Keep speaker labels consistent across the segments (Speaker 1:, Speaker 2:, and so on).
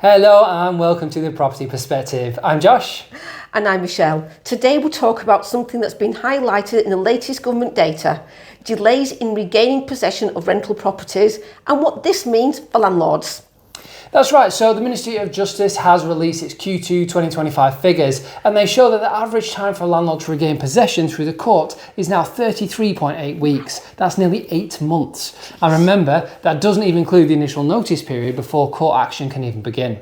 Speaker 1: Hello and welcome to the Property Perspective. I'm Josh.
Speaker 2: And I'm Michelle. Today we'll talk about something that's been highlighted in the latest government data, delays in regaining possession of rental properties and what this means for landlords.
Speaker 1: That's right, so the Ministry of Justice has released its Q2 2025 figures and they show that the average time for a landlord to regain possession through the court is now 33.8 weeks. That's nearly 8 months. And remember, that doesn't even include the initial notice period before court action can even begin.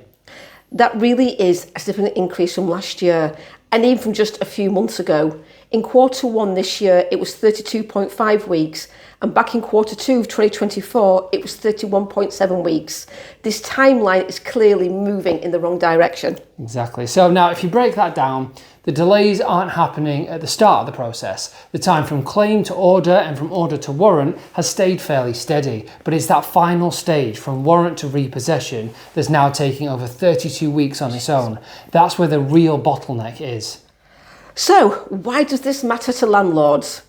Speaker 2: That really is a significant increase from last year and even from just a few months ago. In Q1 this year, it was 32.5 weeks, and back in Q2 of 2024, it was 31.7 weeks. This timeline is clearly moving in the wrong direction.
Speaker 1: Exactly. So now, if you break that down, the delays aren't happening at the start of the process. The time from claim to order and from order to warrant has stayed fairly steady, but it's that final stage from warrant to repossession that's now taking over 32 weeks on its own. That's where the real bottleneck is.
Speaker 2: So, why does this matter to landlords?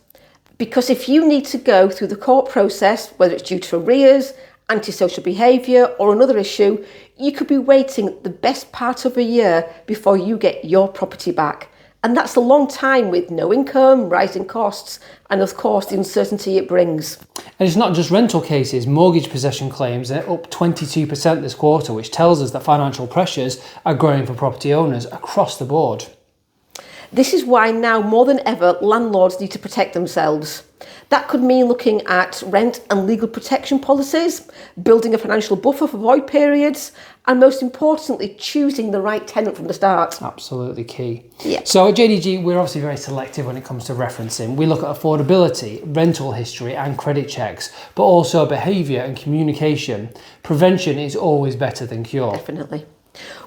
Speaker 2: Because if you need to go through the court process, whether it's due to arrears, antisocial behaviour or another issue, you could be waiting the best part of a year before you get your property back. And that's a long time with no income, rising costs, and of course the uncertainty it brings.
Speaker 1: And it's not just rental cases, mortgage possession claims are up 22% this quarter, which tells us that financial pressures are growing for property owners across the board.
Speaker 2: This is why now more than ever landlords need to protect themselves. That could mean looking at rent and legal protection policies, building a financial buffer for void periods, and most importantly, choosing the right tenant from the start.
Speaker 1: Absolutely key.
Speaker 2: Yeah.
Speaker 1: So at JDG, we're obviously very selective when it comes to referencing. We look at affordability, rental history and credit checks, but also behaviour and communication. Prevention is always better than cure.
Speaker 2: Definitely.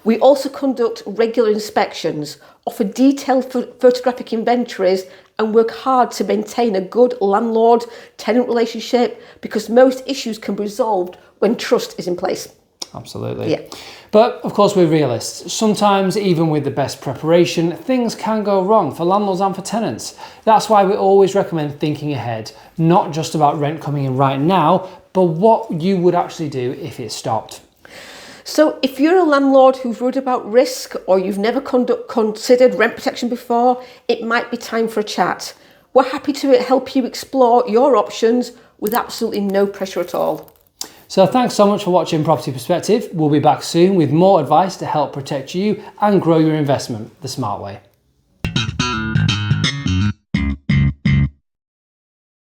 Speaker 2: We also conduct regular inspections, offer detailed photographic inventories and work hard to maintain a good landlord-tenant relationship because most issues can be resolved when trust is in place.
Speaker 1: Absolutely.
Speaker 2: Yeah.
Speaker 1: But of course we're realists. Sometimes even with the best preparation, things can go wrong for landlords and for tenants. That's why we always recommend thinking ahead, not just about rent coming in right now, but what you would actually do if it stopped.
Speaker 2: So if you're a landlord who's worried about risk or you've never considered rent protection before, it might be time for a chat. We're happy to help you explore your options with absolutely no pressure at all.
Speaker 1: So thanks so much for watching Property Perspective. We'll be back soon with more advice to help protect you and grow your investment the smart way.